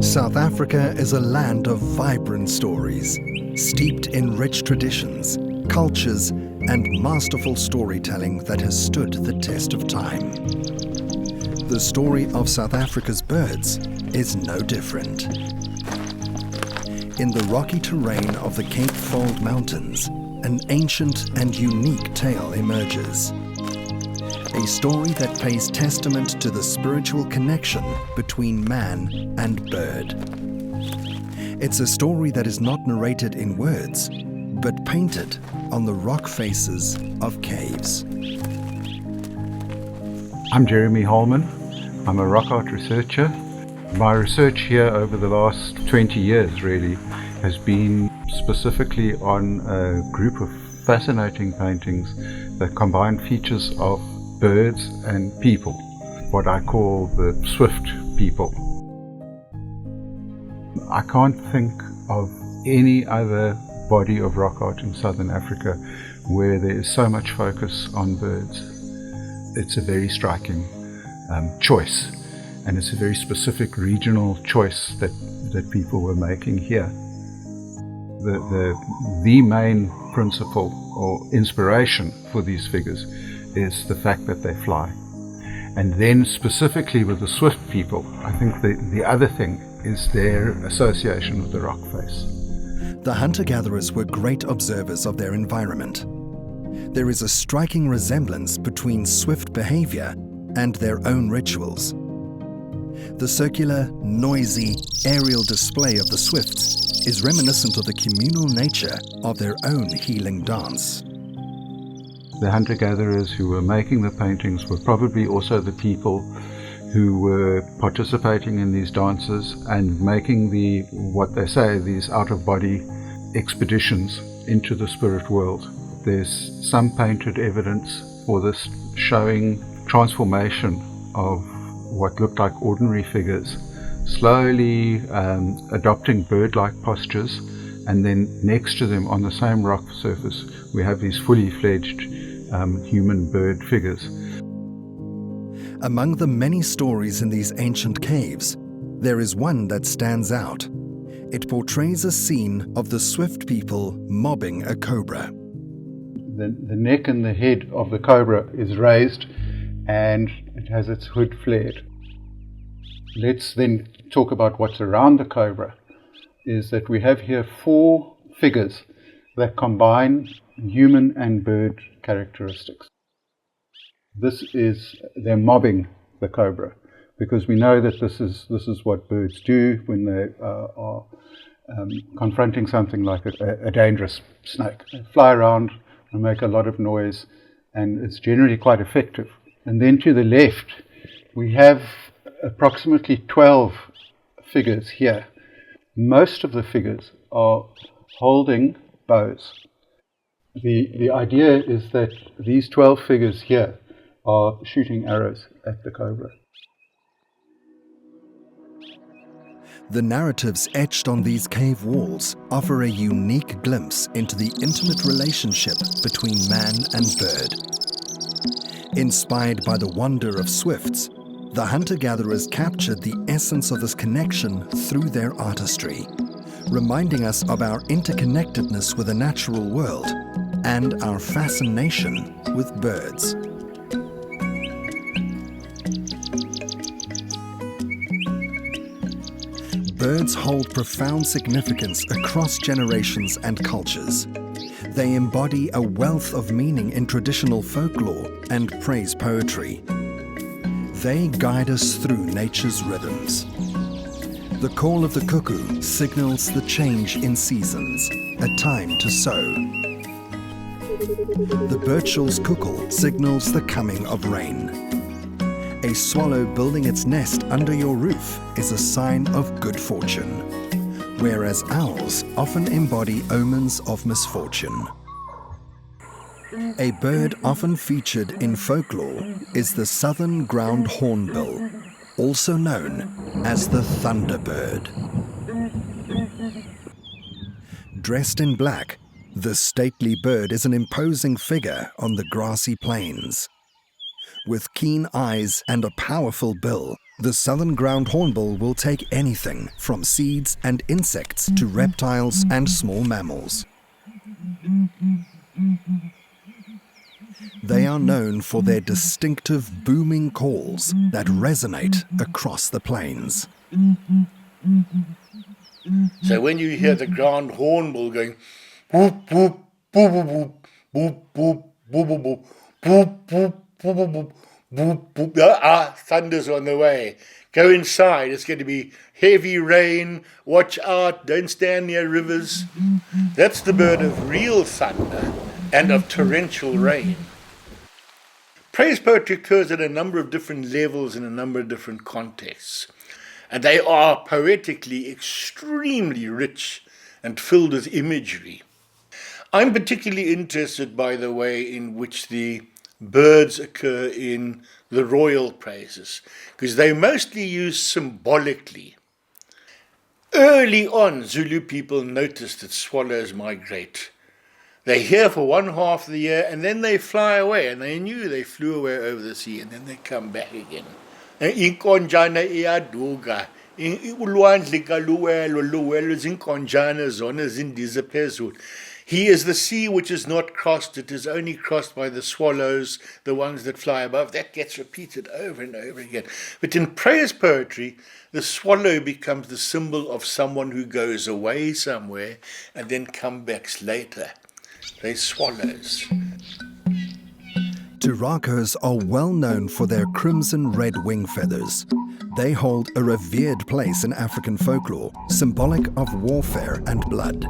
South Africa is a land of vibrant stories, steeped in rich traditions, cultures, and masterful storytelling that has stood the test of time. The story of South Africa's birds is no different. In the rocky terrain of the Cape Fold Mountains, an ancient and unique tale emerges. A story that pays testament to the spiritual connection between man and bird. It's a story that is not narrated in words, but painted on the rock faces of caves. I'm Jeremy Holman. I'm a rock art researcher. My research here over the last 20 years really has been specifically on a group of fascinating paintings that combine features of birds and people, what I call the swift people. I can't think of any other body of rock art in Southern Africa where there is so much focus on birds. It's a very striking choice, and it's a very specific regional choice that people were making here. The main principle or inspiration for these figures is the fact that they fly. And then specifically with the swift people, I think the other thing is their association with the rock face. The hunter-gatherers were great observers of their environment. There is a striking resemblance between swift behavior and their own rituals. The circular, noisy, aerial display of the swifts is reminiscent of the communal nature of their own healing dance. The hunter-gatherers who were making the paintings were probably also the people who were participating in these dances and making these out-of-body expeditions into the spirit world. There's some painted evidence for this showing transformation of what looked like ordinary figures, slowly adopting bird-like postures, and then next to them on the same rock surface we have these fully fledged human-bird figures. Among the many stories in these ancient caves, there is one that stands out. It portrays a scene of the swift people mobbing a cobra. The neck and the head of the cobra is raised and it has its hood flared. Let's then talk about what's around the cobra. Is that we have here 4 figures that combine human and bird characteristics. They're mobbing the cobra, because we know that this is what birds do when they are confronting something like a dangerous snake. They fly around and make a lot of noise, and it's generally quite effective. And then to the left, we have approximately 12 figures here. Most of the figures are holding bows. The idea is that these 12 figures here are shooting arrows at the cobra. The narratives etched on these cave walls offer a unique glimpse into the intimate relationship between man and bird. Inspired by the wonder of swifts, the hunter-gatherers captured the essence of this connection through their artistry, reminding us of our interconnectedness with the natural world and our fascination with birds. Birds hold profound significance across generations and cultures. They embody a wealth of meaning in traditional folklore and praise poetry. They guide us through nature's rhythms. The call of the cuckoo signals the change in seasons, a time to sow. The birchel's cuckoo signals the coming of rain. A swallow building its nest under your roof is a sign of good fortune, whereas owls often embody omens of misfortune. A bird often featured in folklore is the southern ground hornbill, also known as the thunderbird. Dressed in black, the stately bird is an imposing figure on the grassy plains. With keen eyes and a powerful bill, the southern ground hornbill will take anything from seeds and insects to reptiles and small mammals. They are known for their distinctive booming calls that resonate across the plains. So when you hear the ground hornbill going whoop whoop boop boop boop boop boop boop boop boop boop boop, thunder's on the way. Go inside, it's going to be heavy rain, watch out, don't stand near rivers. That's the bird of real thunder and of torrential rain. Praise poetry occurs at a number of different levels in a number of different contexts. And they are poetically extremely rich and filled with imagery. I'm particularly interested by the way in which the birds occur in the royal praises, because they mostly used symbolically. Early on, Zulu people noticed that swallows migrate. They're here for one half of the year and then they fly away, and they knew they flew away over the sea and then they come back again. Inkonjana iyaduka, ulwandle kaluwelo zinkonjana zona zindiza phezulu. He is the sea which is not crossed, it is only crossed by the swallows, the ones that fly above. That gets repeated over and over again. But in praise poetry, the swallow becomes the symbol of someone who goes away somewhere and then comes back later. They're swallows. Turakos are well known for their crimson red wing feathers. They hold a revered place in African folklore, symbolic of warfare and blood.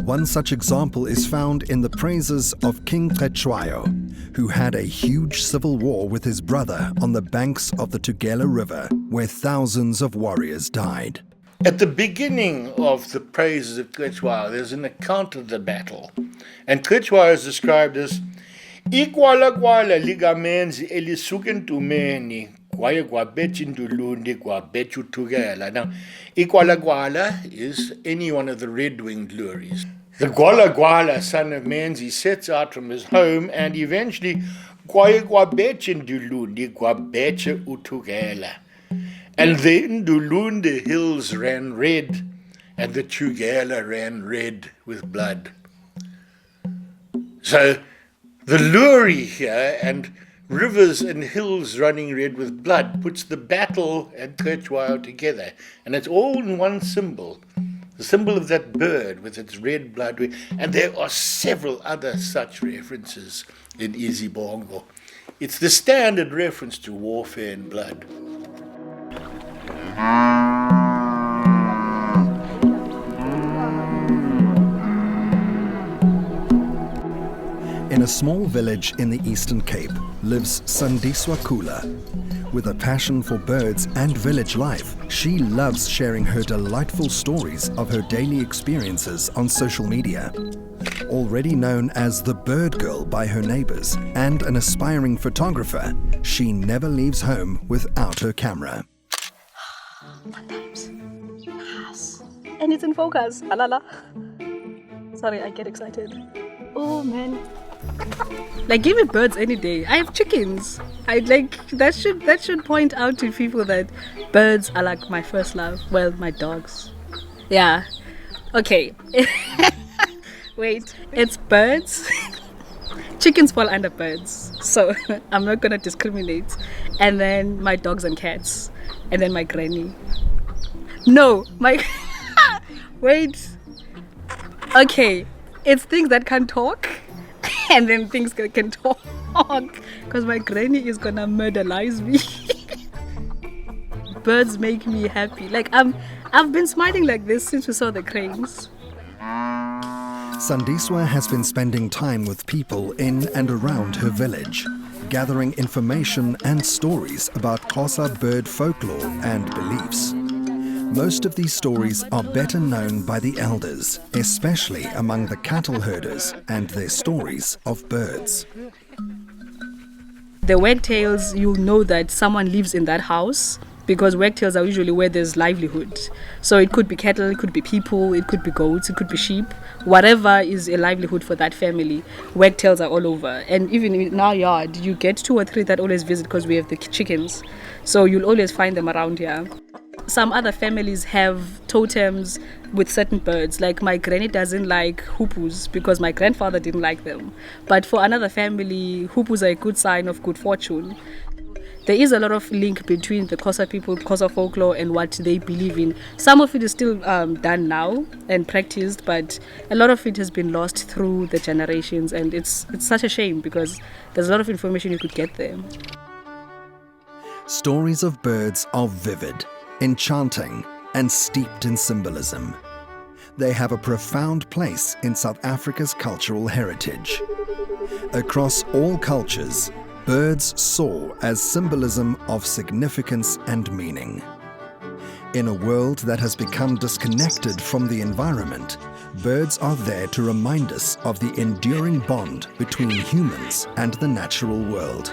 One such example is found in the praises of King Cetshwayo, who had a huge civil war with his brother on the banks of the Tugela River, where thousands of warriors died. At the beginning of the praises of Cetshwayo, there's an account of the battle. And Cetshwayo is described as Ikwala kwala ligamenzi elisukentumeni kwaye kwabetshindulundi kwabetshutugela. Now, Ikwala kwala is any one of the red-winged lories. The Gwala Gwala, son of Menzi, sets out from his home and eventually kwaye kwabetshindulundi kwabetshe utugela. And the Ndulunde hills ran red and the Tugela ran red with blood. So the Luri here and rivers and hills running red with blood puts the battle and Cetshwayo together. And it's all in one symbol, the symbol of that bird with its red blood. And there are several other such references in Izibongo. It's the standard reference to warfare and blood. In a small village in the Eastern Cape lives Sandiswa Kula. With a passion for birds and village life, she loves sharing her delightful stories of her daily experiences on social media. Already known as the Bird Girl by her neighbors and an aspiring photographer, she never leaves home without her camera. Sometimes. Yes. And it's in focus. Alala. Sorry, I get excited. Oh man. Like, give me birds any day. I have chickens. That should point out to people that birds are like my first love. Well, my dogs. Yeah. Okay. Wait, it's birds. Chickens fall under birds. So I'm not gonna discriminate. And then my dogs and cats. And then my granny. No, my wait. Okay. It's things that can talk. And then things can talk, because my granny is gonna murderize me. Birds make me happy. Like I've been smiling like this since we saw the cranes. Sandiswa has been spending time with people in and around her village, gathering information and stories about Xhosa bird folklore and beliefs. Most of these stories are better known by the elders, especially among the cattle herders and their stories of birds. The wagtails, you'll know that someone lives in that house because wagtails are usually where there's livelihood. So it could be cattle, it could be people, it could be goats, it could be sheep. Whatever is a livelihood for that family, wagtails are all over. And even in our yard, you get 2 or 3 that always visit because we have the chickens. So you'll always find them around here. Some other families have totems with certain birds. Like my granny doesn't like hoopus because my grandfather didn't like them. But for another family, hoopus are a good sign of good fortune. There is a lot of link between the Xhosa people, Xhosa folklore, and what they believe in. Some of it is still done now and practiced, but a lot of it has been lost through the generations, and it's such a shame because there's a lot of information you could get there. Stories of birds are vivid, enchanting, and steeped in symbolism. They have a profound place in South Africa's cultural heritage. Across all cultures, birds soar as symbolism of significance and meaning. In a world that has become disconnected from the environment, birds are there to remind us of the enduring bond between humans and the natural world.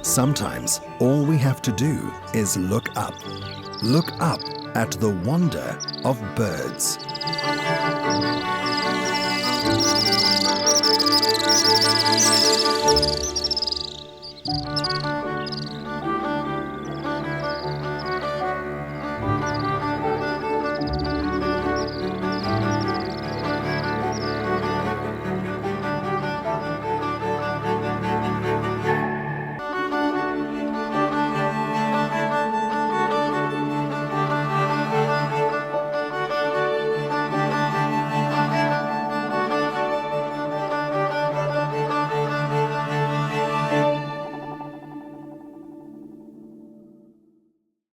Sometimes all we have to do is look up. Look up at the wonder of birds.